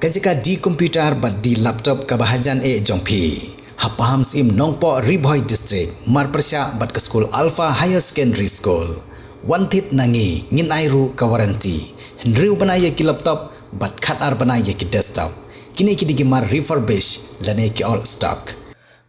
kajika di komputer bat di laptop kabahajan jongpi. Hapaham sim nongpo Riboy District marpersya bat ke school Alpha Higher Secondary School. Wantit nangi ngin airu kawaranti. Hendriu banaya ki laptop bat khatar banaya ki desktop. Kini ki digimar refurbish lane ki all stock.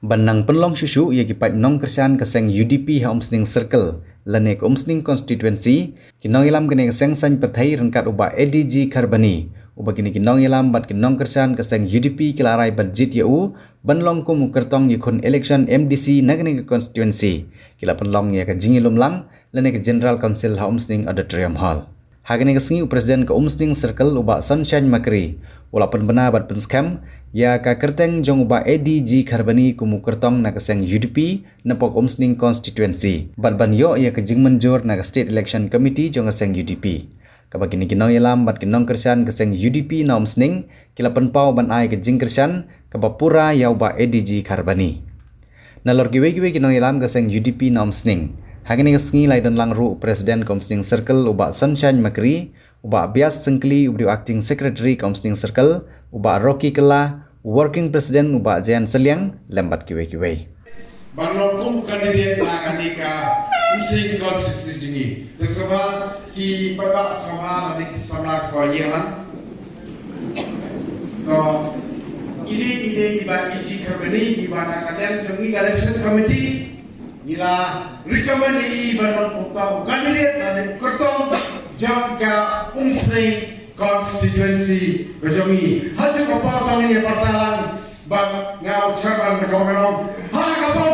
Banang penlong susu ia ki pat nong kersan keseng UDP Homesning Circle lane ke Homesning constituency kinong ilam kene keseng san perthai rengkat uba ADG Kharbani. Uba kini kinong ilam bat kinong kersan keseng UDP kelarai budget yau banlong ko mukertong yukun election MDC nagane ke constituency kila penlong ya ke jingi lumlang lane ke General Council Homesning Auditorium Hall. Hagane ke sengi presiden ke Homesning Circle uba Sunshine Makri walaupun benar bat penskam ya ka kerteng jong uba ADG Kharbani kumu kertong na keseng UDP napok Homesning constituency bat ban yo ya ke jing menjur na ke state election committee jong keseng UDP. Kabagini kinong yalam bat kinong kersan keseng UDP na Homesning kila penpau ban ai ke jing kersan kabapura ya uba ADG Kharbani. Nalor giwe-giwe kinong yalam keseng UDP na Homesning. Hagani kesengi lai don langru presiden Homesning Circle uba Sunshine Makri, uba Bias Sengkli ubri acting secretary Homesning Circle, uba Rocky Kela, working president uba Jayan Seliang lembat kiwe-kiwe. Banglong kandidat akadika Homesning constituency ini. Bersama ki babak sama manik samlak sekolah. So ini iba ADG Kharbani iba akadem jongi election committee. Nila recommend iban utau kandidat dan kertong jaga Homesning constituency berjongi hasil kapal ini pertalan bang ngau caban berkomenong harapom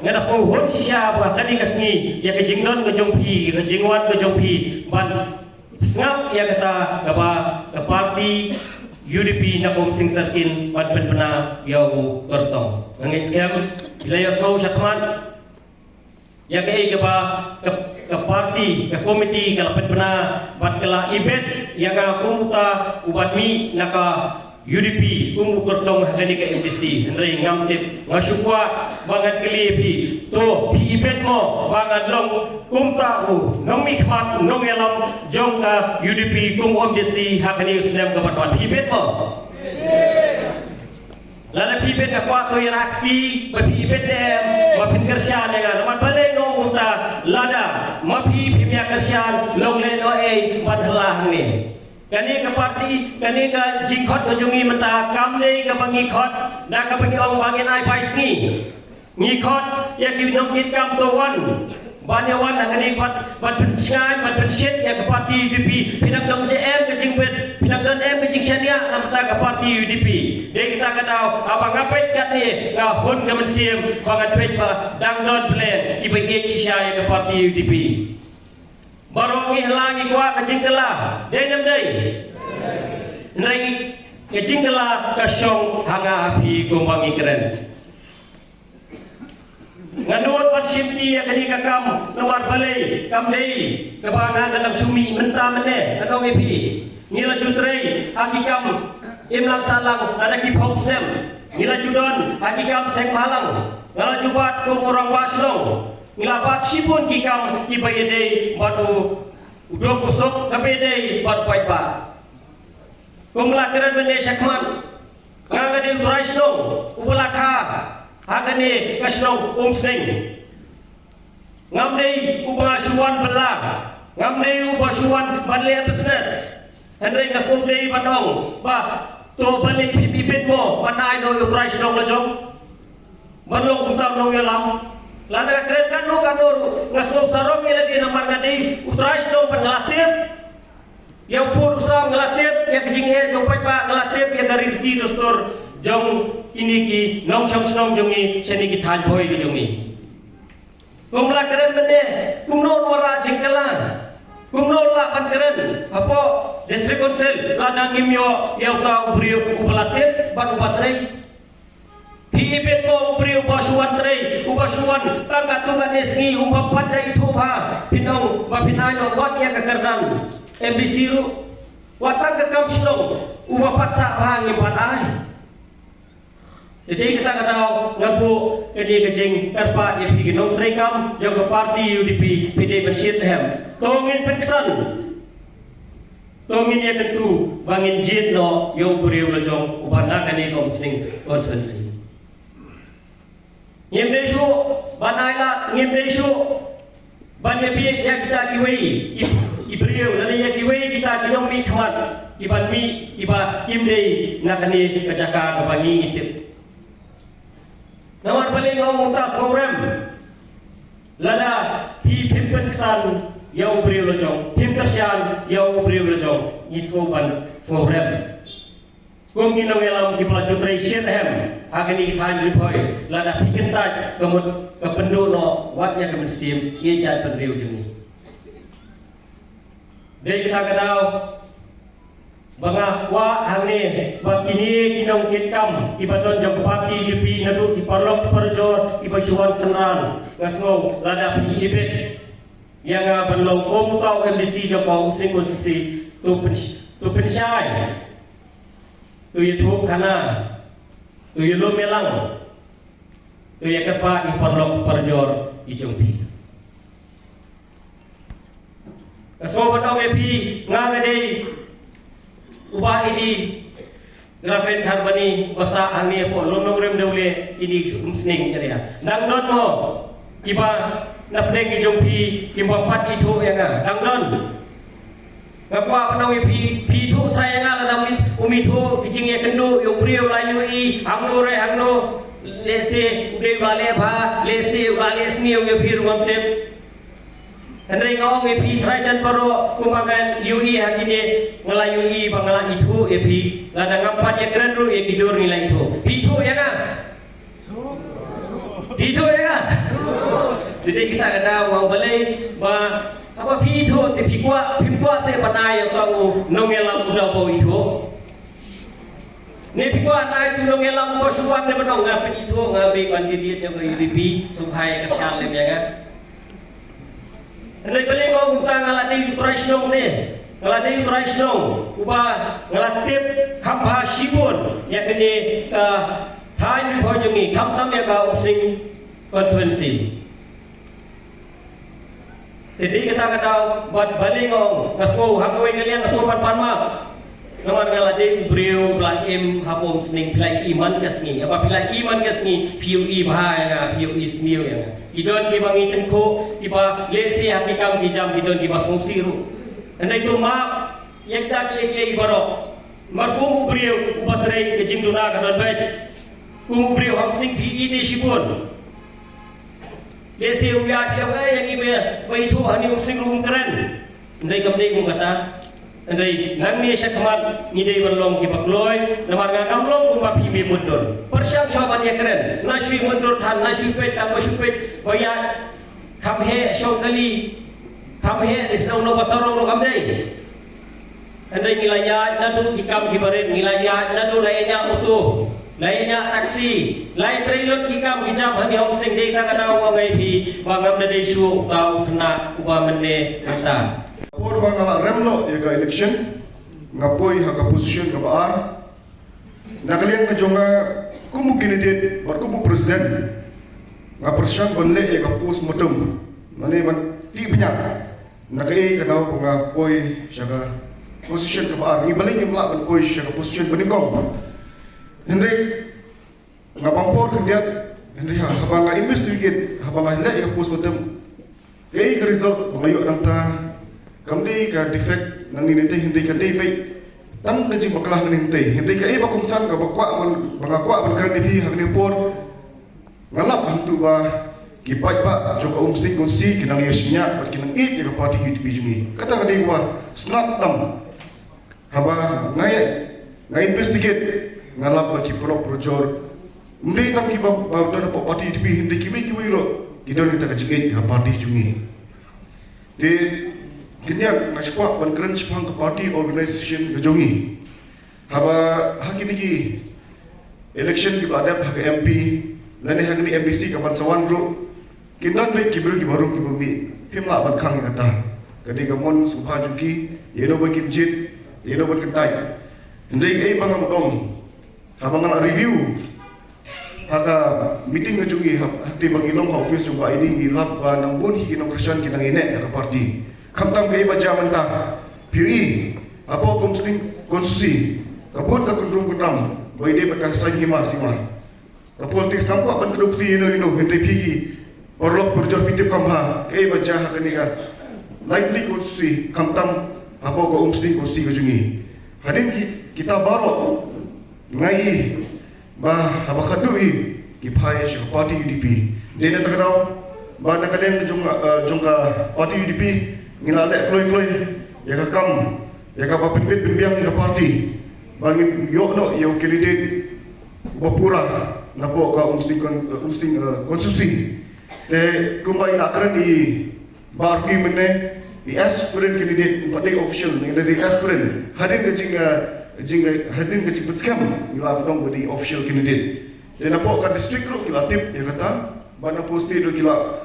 ngada fohon sya ba tadi kasni ya ke jingnon ke jongpi ke jingwan ke jongpi ban ngap ya kata apa ke parti UDP na Homesning Circle ban pena yau kertong ngai siam wilayah Sau Syakman ya ke ke parti ke komiti kalau pena bat kala event yang aku ta ubat mi naka UDP kumu kertong hari ke MDC hendai ngamtip ngasukwa bangat kelipi to event mo bangat long kumta u nong mi khmat nong elam jong ka UDP kum MDC hakani uslam ka batwa event mo lana event ka kwa to yarakti ba event dem ma pinkersyan dengan man bale no kumta lada ma pimia kersyan long le no badhalah ni kani ke parti kani ke jingkhot ke jungi menta kamne ke bangikhot na ke bangi ong bangin ai paisni ngikhot ya ki nongkit kam to wan banyawan kani bat pensingai bat pensit ya ke parti UDP pinang dong JM ke jingpet pinang dong M ke jingsyania na menta ke parti UDP de kita kadau abang ngapet kat ni ga hun ke mensim bangat pet ba dang non plan ibe ke cisya ke parti UDP baru ngilangi kuat kejingkelah denam dai nai kejingkelah kasyong hanga api kumbangi keren nganut pasimti akani kakam nawar balai kam dai kabana dalam sumi menta mene kanong epi nila jutrei hakikam imlang salang ada ki phosem nila judon hakikam sek malang ngala jubat kum orang waslong ngilapat sipun kikam ibayede batu udah kusuk kapede batu paipa kumlakaran bende Syakman ngagade uraisno ubulaka hagane kasno Homesning ngamdei ubasuan belah ngamdei ubasuan balai business hendai kasumdei bandong ba to balai pipipit mo panai no uraisno lajong banlong utam no yalam lana keren kanu ngaslo sarong ila di namar ngadi utrais dong pengelatih yang pur usah ngelatih yang kejinghe jong pa ngelatih yang dari di dostor jong ini ki nong song jongi seni ki than boy ki jongi kumla keren bende kumnor wara jingkelan kumnor la pan keren apo district council lana ngimyo yang ta ubrio upalatih ban upatrai Hibet mo ubri ubasuan tray ubasuan tangga tungan esngi umpapan da itu ha pinong mapinayo wat ya kakarnan MDC ru watang ke kamslong upapat sa hangi pat ai Jadi kita katakan ngabu ini kejing terpa yang bikin nong terekam yang ke parti UDP PD Bersiham. Tongin pensan, tongin yang tentu bangin jin no yang beriu lejong ubanakan ini komsing konsensi. Ngim desu banailah ngim desu banyak pihak yang kita kiwai iberiu dan yang kiwai kita kinong mi khamat iban mi iba imdei ngakani kacaka kebangi itip. Nomor paling ngomong tak sorem lada pi pimpen san yau beriu lejong pimpersian yau beriu lejong isko ban sorem kung inong elam di pelaju traition hem akan ikan riboy lada pikin taj kemud kependu no watnya kemesim ia jat penriu jeni dari kita kenal banga wa hangne bakini kinong kitkam ibadon jam parti UDP nadu iparlok perjor ibasuan senran ngasngong lada pi ibet yang berlaw komutau MDC jopong singkun sisi tu pensyai tu itu kana tu itu melang tu ya kepa iparlok perjor ijungpi kasobatong epi ngagade ubah ini grafen harbani basa angni po lonong rem dawle ini sning area nang non mo iba napneng ijongpi kimba pat itu ya nga nang non ngapa panau pi thu thai nga la namin umithu kijing ya kendu yung priyo layu I amno re agno lese ude wale bha lese wale sni yung phir ngomtep Henry ngong epi trajan paro kumagan UI hakine ngala UI bangala itu epi lada ngampat ya keren ru ya tidur nilai itu ya kan itu ya kan jadi kita kena uang balai ba apa itu tapi kuat saya panai kau nongelam udah bau itu ne kuat naik nongelam bau suan ne benong ngap itu ngabi kandidit yang UDP supaya kesal ya kan Hendak beli kau utang ngalatih traisyong ni, ngalatih traisyong, ubah ngalatih hampa sibun, yang kini thai bojungi, kamtam ya kau sing konferensi. Jadi kita kata buat balik kau, ngasu hakoi kalian ngasu panma, ngawan ngalatih beriu pelaim hapom sing pelai iman kesni, apa pelai iman kesni, PUI bahaya, PUI sniu ya. Idon di bangi tengko iba lesi hakikam dijam idon di basung siru andai tu ma yang tak ke ibaro markumu beriu ubatrai ke jingduna kadon baik kumu beriu hamsing di ini sibun lesi uya dia yang ibe bai tu hani umsing rum keren andai kamdei mu kata andai nangni syakmat ngidei berlong kibakloy namar ngamlong umpa pibi mundur persiap sahabatnya keren nasui mundur tan nasui pet tak nasui pet bayar kamhe syokali kamhe itong no basarong no kamdei andai ngilaya nadu ikam kibaret ngilaya nadu lainnya utuh lainnya taksi lain trilon ikam hijab hani homsing dei tak ada wangai pi bangam dei su tau kena uba menne kata Por bangala remlo ya ka election ngapoi haka position ka baan nakalian ka jonga kumu candidate bar kumu presiden nga presiden bonle ya ka pos motum mane man ti banyak nakai kana nga poi siya position ka baan ibalik yung la poi siya ka position baningkong hindi nga pampor kandiat hindi ha habang nga investigate habang nga hila ya pos motum kay ka result mayo nang ta kamdi ka defect nang nininte hindi ka day bay tam na jing baklah ng hindi ka iba kung saan ka bakwa mga kwa man ka dihi hangni por ngalap hantu ba kipay pa jo ka umsing kung si kinang yesnya at kinang it ka pati hit bijmi kata ka day wa snot tam haba nga investigate ngalap ba ki pro projor hindi tam ki ba na po pati hit hindi kiwi ro kidon kita ka jigit ha pati jungi te Kenya ngaswa ban keren sepang ke party organisation kejongi. Haba hakini ki election ki badap hak MP lani hakini MBC ka ban sawan ro. Kinan be ki bru ki baru ki bumi. Himla ban khang kata. Kadi gamon subha juki yeno ban kinjit yeno ban kentai. Ndai ei bang dong. Haba ngal review haka meeting ke jungi hati bangilong ha office juga ID gilap ba nang bun hi no Christian kinang ine ka party kamtam kay baca menta PUI apa komsting konsusi kabut ka kundrum boy de ka sa gima sima ka politik sampa ban kedupti ino hindi pigi orlok berjor pitip kamha kay baca hakaniga likely konsusi kamtam apa ko komsting konsusi ka jungi hadin kita baru ngai ba habakadui kipai sya party UDP dena takraw ba nakalen jungka party UDP nginale kloy ya ka kam ya ka papinbit bimbang ka party bangin yo no yo candidate bapura na po ka umsting konsusi te kumbai akran di barki mene di aspirant candidate party official ni dari aspirant hadin hadin ke ciput scam ila pedong budi official candidate dan apa ka district ro kila tip ya kata bana posti ro kila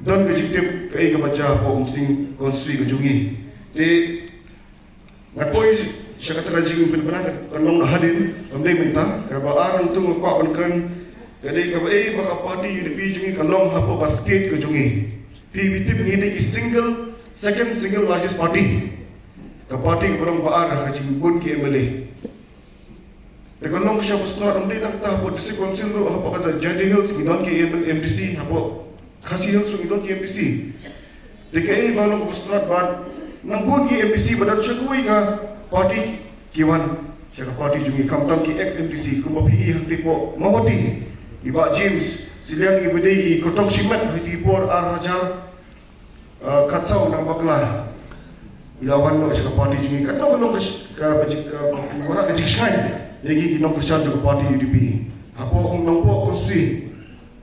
don ke tip ke ka baca po umsing konsusi ke jungi te ngapoi siya kata rajing benar kanong hadin amdai minta ka ba arang tu ko kan kadai ka ba baka party UDP jungi kanong hapo basket ke jungi PBT ni single second largest party ka party ko barang baar ka jimbun ki MLA tekanong siya pusna amdai nak ta hapo district council ro hapo kata Jade Hills ginon ki MDC hapo Khasi Hills ginon ki MDC dekai balong pusna ban nambun ki MDC badan siya kuwi nga party kiwan siya ka party jungi kamtam ki ex MDC kumapi hangti po mawati iba James silang ibadai kotong simat hiti por araja katsaw ng bakla ilawan no siya ka party jungi katong nong ka wala ka jikshan yagi kinong Christian juga party UDP hapo ang nong po konsusi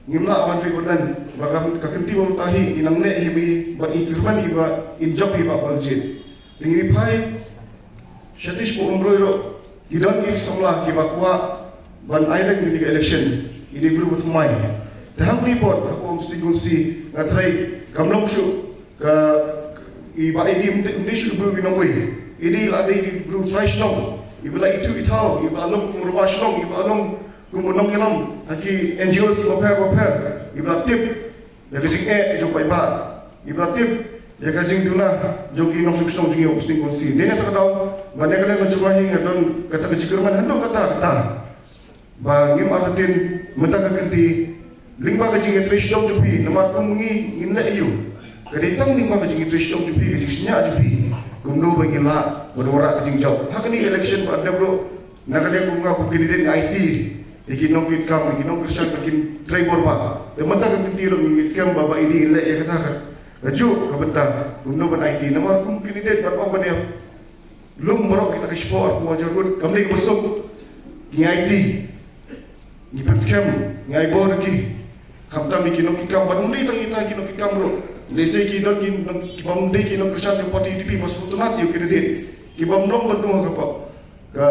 ngimla awan ribunan baka kakenti mo tahi inang ne hibi ba ikirman iba injob iba budget tingi pai Shatish po umroiro gidon ki samla ki bakwa ban island ni election ini berubah mai tahang ni pot ako umstigunsi ngatrai kamlong shu ka iba ini mde shu berubah nongwe ini lade berubah trash nong iba itu itau iba along merubah nong iba along kumunong yalam haki NGOs bapar iba tip dari sing jo pai ba iba tip ya kajing duna jogi nong suksong jungi opsting konsi dene tak tahu bane kala mencumahi ngadon kata kecikirman hando kata ba ngim atatin menta kenti lingba kajing trish dong jupi nama kumungi inna ayu kadi tang lingba kajing trish dong jupi kajing snya jupi kumno bangila bodora kajing job hakani election pada bro nakale kunga candidate IT ikinong kitkam ikinong Christian kakin tribal ba menta kenti ro ngi scam baba ini ile ya kata Aju kabenta gumno ban IT nama kum candidate ban apa dia lum morok kita ke sport mo jarut kamne besok ni IT ni scam ni ai bor ki kamta mi kino kikam ban ni tang ita kino kikam ro lese ki don ki bam de ki no Christian party UDP masuk tunat yo candidate ki bam nom ban tu ka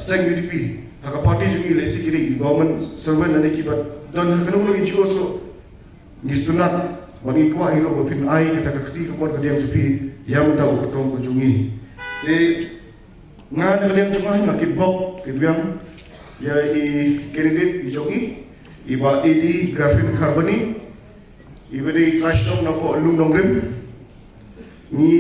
seng UDP ka party jungi lese ki government servant ane ki ban don kanu lo injo so nistunat bagi kuah hilo bapin ai kita kekti kemuan kediam jupi yang tahu ketong kunjungi ngan kediam cuma ngakit bok kediam ya candidate ijoki iba edi grafin carboni iba di clash dong napo lum dong rim ni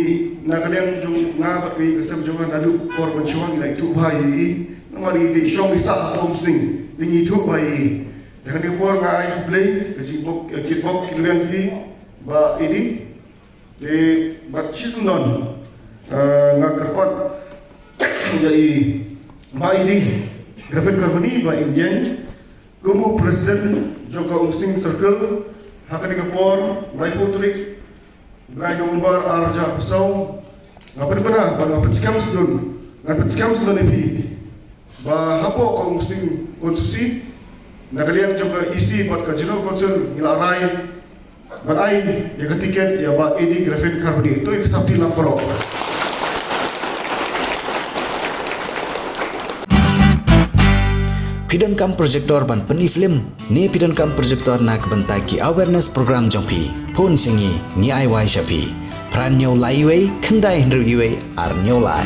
nakaliang jung nga bapi kesem jungan adu kor bencuang ila itu bahai namari di shong isa atom sing dingi itu bahai dengan dia buat ngai play kecibok kitbok kilian pi ba ini di bat chisnon ngakarpat jadi ba ini grafik karboni ba Indian kumu presiden Joko Umsing Circle hakani kapor bai putri bai dombar arja pesau ngapet pernah ba ngapet scam sedun ini ba hapo ko Umsing konsusi nakalian juga isi buat kajian konsul ilarai balai ya ketiket ya ba ini grafin karboni itu kita tilang pro Pidon kam projector ban peni film ni pidon kam projector nak bentai ki awareness program jongpi phone singi ni ai wai shapi pran nyau lai wei khandai hendru iwe ar nyau lai